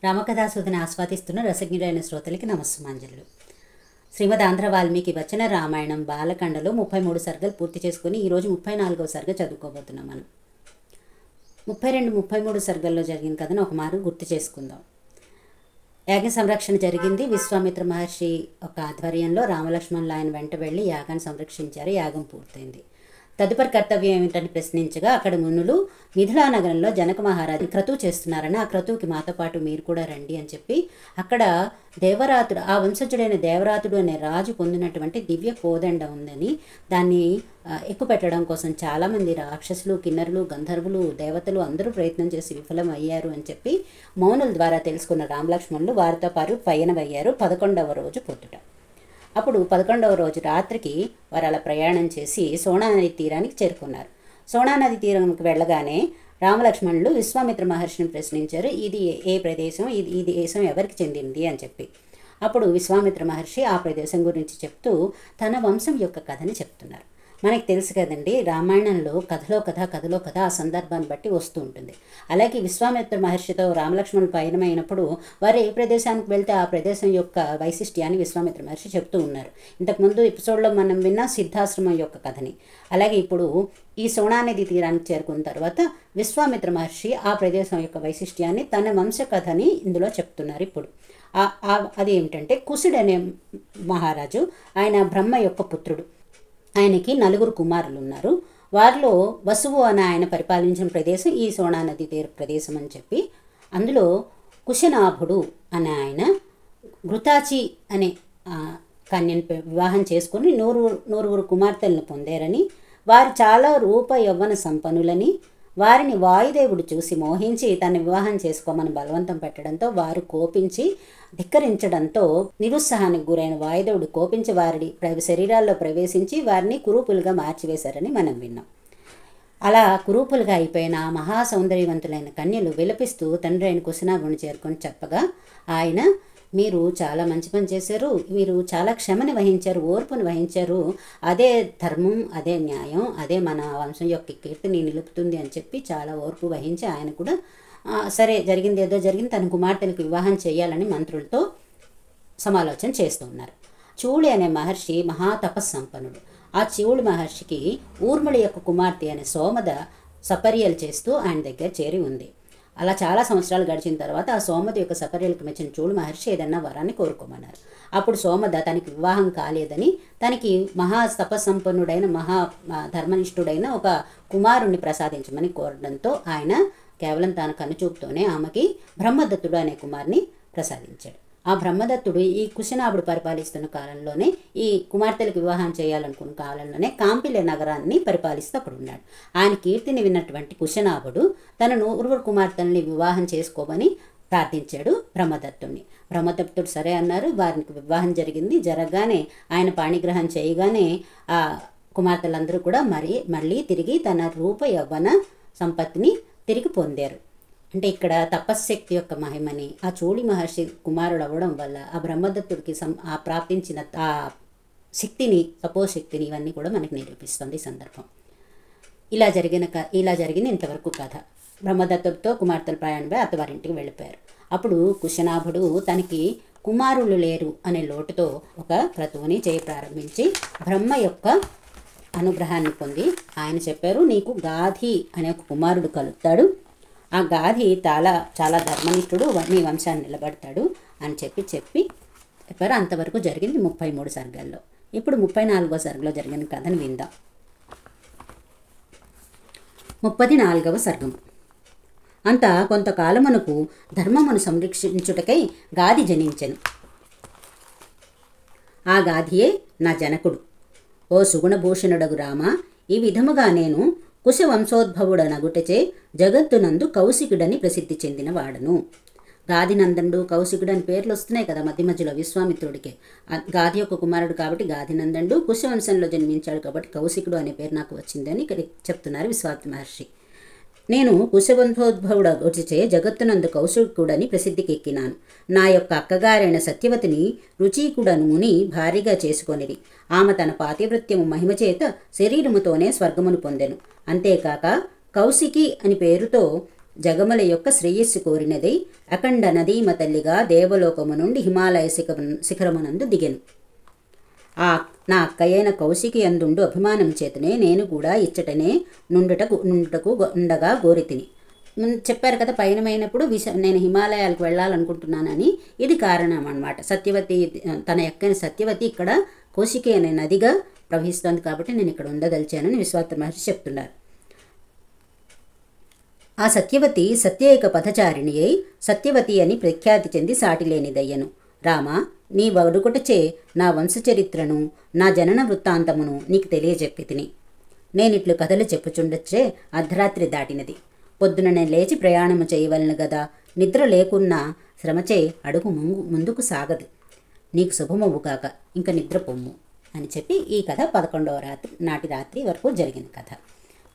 రామకథాసుధని ఆస్వాదిస్తున్న రసజ్ఞులైన శ్రోతలకి నమస్సుమాంజలు. శ్రీమద్ ఆంధ్ర వాల్మీకి వచన రామాయణం బాలకాండలో 33 సర్గలు పూర్తి చేసుకుని ఈరోజు 34వ సర్గ చదువుకోబోతున్నాం. మనం 33 సర్గల్లో జరిగిన కథను ఒక మారు గుర్తు చేసుకుందాం. యాగ సంరక్షణ జరిగింది. విశ్వామిత్ర మహర్షి ఒక ఆధ్వర్యంలో రామలక్ష్మణులు ఆయన వెంట వెళ్ళి యాగాన్ని సంరక్షించారు. యాగం పూర్తయింది. తదుపరి కర్తవ్యం ఏమిటని ప్రశ్నించగా అక్కడ మునులు మిథిలా నగరంలో జనక మహారాజు క్రతువు చేస్తున్నారని, ఆ క్రతువుకి మాతో పాటు మీరు కూడా రండి అని చెప్పి అక్కడ దేవరాతుడు, ఆ వంశజుడైన దేవరాతుడు అనే రాజు పొందినటువంటి దివ్య కోదండ ఉందని దాన్ని ఎక్కుపెట్టడం కోసం చాలామంది రాక్షసులు, కిన్నరులు, గంధర్వులు, దేవతలు అందరూ ప్రయత్నం చేసి విఫలం అయ్యారు అని చెప్పి మౌనుల ద్వారా తెలుసుకున్న రామలక్ష్మణులు వారితో పాటు పయనమయ్యారు 11వ రోజు పొద్దుట. అప్పుడు 11వ రోజు రాత్రికి వారు అలా ప్రయాణం చేసి సోనానది తీరానికి చేరుకున్నారు. సోనానది తీరంకి వెళ్ళగానే రామలక్ష్మణులు విశ్వామిత్ర మహర్షిని ప్రశ్నించారు, ఇది ఏ ప్రదేశం, ఈ దేశం ఎవరికి చెందింది అని చెప్పి. అప్పుడు విశ్వామిత్ర మహర్షి ఆ ప్రదేశం గురించి చెప్తూ తన వంశం యొక్క కథని చెప్తున్నారు. మనకి తెలుసు కదండి, రామాయణంలో కథలో కథ ఆ సందర్భాన్ని బట్టి వస్తూ ఉంటుంది. అలాగే విశ్వామిత్ర మహర్షితో రామలక్ష్మణులు పయనమైనప్పుడు వారు ఏ ప్రదేశానికి వెళ్తే ఆ ప్రదేశం యొక్క వైశిష్ట్యాన్ని విశ్వామిత్ర మహర్షి చెప్తూ ఉన్నారు. ఇంతకుముందు ఎపిసోడ్లో మనం విన్న సిద్ధాశ్రమం యొక్క కథని. అలాగే ఇప్పుడు ఈ సోనానది తీరానికి చేరుకున్న తర్వాత విశ్వామిత్ర మహర్షి ఆ ప్రదేశం యొక్క వైశిష్ట్యాన్ని, తన వంశ కథని ఇందులో చెప్తున్నారు. ఇప్పుడు అది ఏమిటంటే, కుశుడు అనే మహారాజు, ఆయన బ్రహ్మ యొక్క పుత్రుడు. ఆయనకి 4 కుమారులు ఉన్నారు. వారిలో వసువు అని ఆయన పరిపాలించిన ప్రదేశం ఈ సోనానది తీర ప్రదేశం అని చెప్పి, అందులో కుశనాభుడు అనే ఆయన ఘృతాచి అనే కన్యను వివాహం చేసుకుని 100 కుమార్తెలను పొందారని, వారు చాలా రూప యవ్వన సంపన్నులని, వారిని వాయుదేవుడు చూసి మోహించి తన వివాహం చేసుకోమని బలవంతం పెట్టడంతో వారు కోపించి ధిక్కరించడంతో నిరుత్సాహానికి గురైన వాయుదేవుడు కోపించి వారి శరీరాల్లో ప్రవేశించి వారిని కురూపులుగా మార్చివేశారని మనం విన్నాం. అలా కురూపులుగా అయిపోయిన మహా సౌందర్యవంతులైన కన్యలు విలపిస్తూ తండ్రి అయిన కుశనాభుని చేరుకొని చెప్పగా ఆయన, మీరు చాలా మంచి పని చేశారు, మీరు చాలా క్షమని వహించారు, ఓర్పుని వహించారు, అదే ధర్మం, అదే న్యాయం, అదే మన వంశం యొక్క కీర్తిని నిలుపుతుంది అని చెప్పి చాలా ఓర్పు వహించి ఆయన కూడా సరే జరిగింది ఏదో జరిగింది, తన కుమార్తెలకు వివాహం చేయాలని మంత్రులతో సమాలోచన చేస్తూ ఉన్నారు. చూళి అనే మహర్షి మహా తపస్సంపన్నుడు. ఆ చూళి మహర్షికి ఊర్మిళ యొక్క కుమార్తె అనే సోమద సపర్యలు చేస్తూ ఆయన దగ్గర చేరి ఉంది. అలా చాలా సంవత్సరాలు గడిచిన తర్వాత ఆ సోమద యొక్క సపర్యలకు మెచ్చిన చూడు మహర్షి ఏదన్నా వరాన్ని కోరుకోమన్నారు. అప్పుడు సోమద తనకి వివాహం కాలేదని, తనకి మహా తపస్సంపన్నుడైన మహా ధర్మనిష్ఠుడైన ఒక కుమారుణ్ణి ప్రసాదించమని కోరడంతో ఆయన కేవలం తన కనుచూపుతోనే ఆమెకి బ్రహ్మదత్తుడు అనే కుమారుని ప్రసాదించాడు. ఆ బ్రహ్మదత్తుడు ఈ కుశనాభుడు పరిపాలిస్తున్న కాలంలోనే, ఈ కుమార్తెలకు వివాహం చేయాలనుకున్న కాలంలోనే కాంపిలే నగరాన్ని పరిపాలిస్తూ అక్కడ ఉన్నాడు. ఆయన కీర్తిని విన్నటువంటి కుశనాభుడు తన 100 కుమార్తెల్ని వివాహం చేసుకోమని ప్రార్థించాడు బ్రహ్మదత్తుడిని. బ్రహ్మదత్తుడు సరే అన్నారు. వారికి వివాహం జరిగింది. జరగగానే ఆయన పాణిగ్రహం చేయగానే ఆ కుమార్తెలందరూ కూడా మళ్ళీ తిరిగి తన రూప యవ్వన సంపత్తిని తిరిగి పొందారు. అంటే ఇక్కడ తపశ్శక్తి యొక్క మహిమని, ఆ చూళి మహర్షి కుమారుడు అవ్వడం వల్ల ఆ బ్రహ్మదత్తుడికి ఆ ప్రాప్తించిన ఆ శక్తిని, తపోశక్తిని, ఇవన్నీ కూడా మనకి నిరూపిస్తుంది ఈ సందర్భం. ఇలా జరిగింది ఇంతవరకు కథ. బ్రహ్మదత్తుడితో కుమార్తెలు ప్రయాణమై అత్తవారింటికి వెళ్ళిపోయారు. అప్పుడు కుశనాభుడు తనకి కుమారులు లేరు అనే లోటుతో ఒక క్రతువుని ప్రారంభించి బ్రహ్మ యొక్క అనుగ్రహాన్ని పొంది ఆయన చెప్పారు, నీకు గాధి అనే ఒక కుమారుడు కలుగుతాడు. ఆ గాధి చాలా ధర్మనిష్ఠుడు, నీ వంశాన్ని నిలబడతాడు అని చెప్పారు. అంతవరకు జరిగింది 33 సర్గల్లో. ఇప్పుడు 34వ సర్గలో జరిగిన కథను విందాం. 34వ సర్గము. అంతా కొంతకాలమునకు ధర్మమును సంరక్షించుటకై గాధి జనించెను. ఆ గాధియే నా జనకుడు. ఓ సుగుణభూషణుడగు రామ, ఈ విధముగా నేను కుశవంశోద్భవుడనగుటచే జగత్తునందు కౌశికుడని ప్రసిద్ధి చెందిన వాడను. గాధినందనుడు, కౌశికుడు అని పేర్లు వస్తున్నాయి కదా మధ్యలో విశ్వామిత్రుడికి. గాధి యొక్క కుమారుడు కాబట్టి గాధినందనుడు, కుశవంశంలో జన్మించాడు కాబట్టి కౌశికుడు అనే పేరు నాకు వచ్చిందని ఇక్కడ చెప్తున్నారు విశ్వామిత్ర మహర్షి. నేను కుశవంశోద్భవుడగుటచే జగత్తునందు కౌశికుడని ప్రసిద్ధికి ఎక్కినాను. నా యొక్క అక్కగారైన సత్యవతిని రుచీకుడను ముని భారీగా చేసుకొనిది. ఆమె తన పాతివృత్యము మహిమచేత శరీరముతోనే స్వర్గమును పొందెను. అంతేకాక కౌశికి అని పేరుతో జగముల యొక్క శ్రేయస్సు కోరినదై అఖండ నదీమ తల్లిగా దేవలోకము నుండి హిమాలయ శిఖరమునందు దిగెను. నా అక్కయైన కౌశికి అందుండు అభిమానం చేతనే నేను కూడా ఇచ్చటనే నుండుటకు ఉండగా గోరితిని. చెప్పారు కదా, పయనమైనప్పుడు నేను హిమాలయాలకు వెళ్ళాలనుకుంటున్నానని. ఇది కారణం అన్నమాట. సత్యవతి, తన యొక్క సత్యవతి ఇక్కడ కౌశికి అనే నదిగా ప్రవహిస్తోంది కాబట్టి నేను ఇక్కడ ఉండదలిచానని విశ్వామిత్ర మహర్షి చెప్తున్నారు. ఆ సత్యవతి సత్యైక పథచారిణి అయి సత్యవతి అని ప్రఖ్యాతి చెంది సాటిలేనిదయ్యను. రామ, నీ వడుకుటచే నా వంశచరిత్రను, నా జనన వృత్తాంతమును నీకు తెలియజెప్పి తిని. నేనిట్లు కథలు చెప్పుచుండొచ్చే అర్ధరాత్రి దాటినది. పొద్దున నేను లేచి ప్రయాణము చేయవలను గదా. నిద్ర లేకున్నా శ్రమచే అడుగు ముందుకు సాగదు. నీకు శుభమవు కాక, ఇంక నిద్ర పొమ్ము అని చెప్పి ఈ కథ 11వ నాటి రాత్రి వరకు జరిగిన కథ.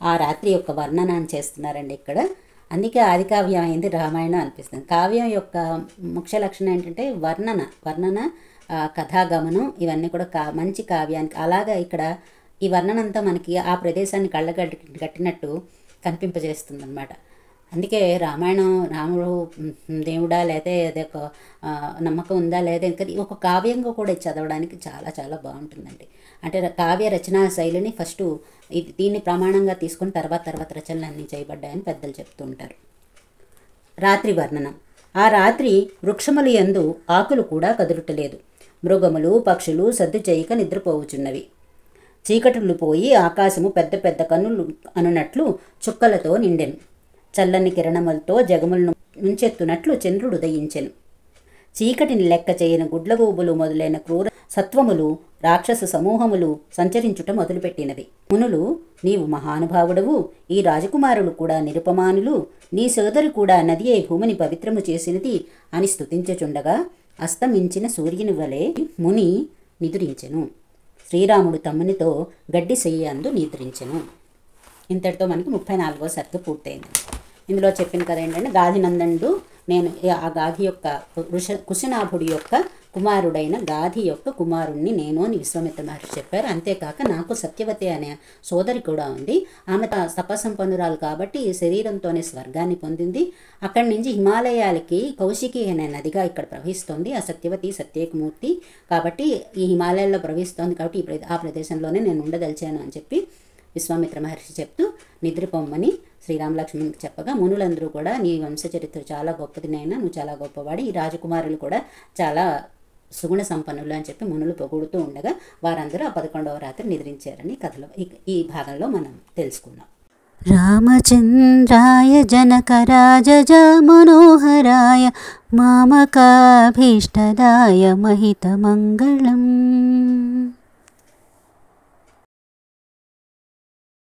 ఆ రాత్రి యొక్క వర్ణనాన్ని చేస్తున్నారండి ఇక్కడ. అందుకే ఆది కావ్యం అయింది రామాయణం అనిపిస్తుంది. కావ్యం యొక్క ముఖ్య లక్షణం ఏంటంటే వర్ణన కథాగమనం, ఇవన్నీ కూడా మంచి కావ్యానికి. అలాగా ఇక్కడ ఈ వర్ణనంతా మనకి ఆ ప్రదేశాన్ని కట్టినట్టు కనిపింపజేస్తుంది అన్నమాట. అందుకే రామాయణం రాముడు దేవుడా లేదా అదొక నమ్మకం ఉందా లేదా ఇంకా ఒక కావ్యంగా కూడా చదవడానికి చాలా చాలా బాగుంటుందండి. అంటే కావ్య రచనా శైలిని ఫస్ట్ దీన్ని ప్రమాణంగా తీసుకుని తర్వాత రచనలు అన్నీ చేయబడ్డాయని పెద్దలు చెప్తూ ఉంటారు. రాత్రి వర్ణనం. ఆ రాత్రి వృక్షములు యందు ఆకులు కూడా కదులుటలేదు. మృగములు పక్షులు సద్దు చేయక నిద్రపోవుచున్నవి. చీకటులు పోయి ఆకాశము పెద్ద పెద్ద కన్నులు అనునట్లు చుక్కలతో నిండెను. చల్లని కిరణములతో జగములను ముంచెత్తునట్లు చంద్రుడు ఉదయించెను. చీకటిని లెక్క చేయని గుడ్లగూబులు మొదలైన క్రూర సత్వములు రాక్షస సమూహములు సంచరించుట మొదలుపెట్టినవి. మునులు, నీవు మహానుభావుడవు, ఈ రాజకుమారులు కూడా నిరుపమానులు, నీ సోదరు కూడా నది అయి భూమిని పవిత్రము చేసినది అని స్తుతించుచుండగా అస్తమించిన సూర్యుని వలె ముని నిదురించెను. శ్రీరాముడు తమ్మునితో గడ్డి సెయ్యందు నిద్రించెను. ఇంతటితో మనకి 34వ సర్గ పూర్తయింది. ఇందులో చెప్పిన కదా ఏంటంటే, గాధినందనుడు నేను ఆ గాధి యొక్క కుశనాభుడి యొక్క కుమారుడైన గాధి యొక్క కుమారుణ్ణి నేను అని విశ్వామిత్ర మహర్షి చెప్పారు. అంతేకాక నాకు సత్యవతి అనే సోదరి కూడా ఉంది. ఆమె తపసంపన్నురాలు కాబట్టి శరీరంతోనే స్వర్గాన్ని పొందింది. అక్కడి నుంచి హిమాలయాలకి కౌశికి అనే నదిగా ఇక్కడ ప్రవహిస్తోంది. ఆ సత్యవతి సత్యేకమూర్తి కాబట్టి ఈ హిమాలయాల్లో ప్రవహిస్తోంది కాబట్టి ఆ ప్రదేశంలోనే నేను ఉండదలిచాను అని చెప్పి విశ్వామిత్ర మహర్షి చెప్తూ నిద్రపోమ్మని శ్రీరామలక్ష్మణునికి చెప్పగా మునులందరూ కూడా నీ వంశచరిత్ర చాలా గొప్పది నైనా, నువ్వు చాలా గొప్పవాడు, ఈ రాజకుమారులు కూడా చాలా సుగుణ సంపన్నులు అని చెప్పి మునులు పొగుడుతూ ఉండగా వారందరూ ఆ 11వ రాత్రి నిద్రించారని కథలో ఈ భాగంలో మనం తెలుసుకున్నాం. రామచంద్రాయ జనకరాజ మనోహరాయ మామకాభీష్టదాయ మహితమంగళం.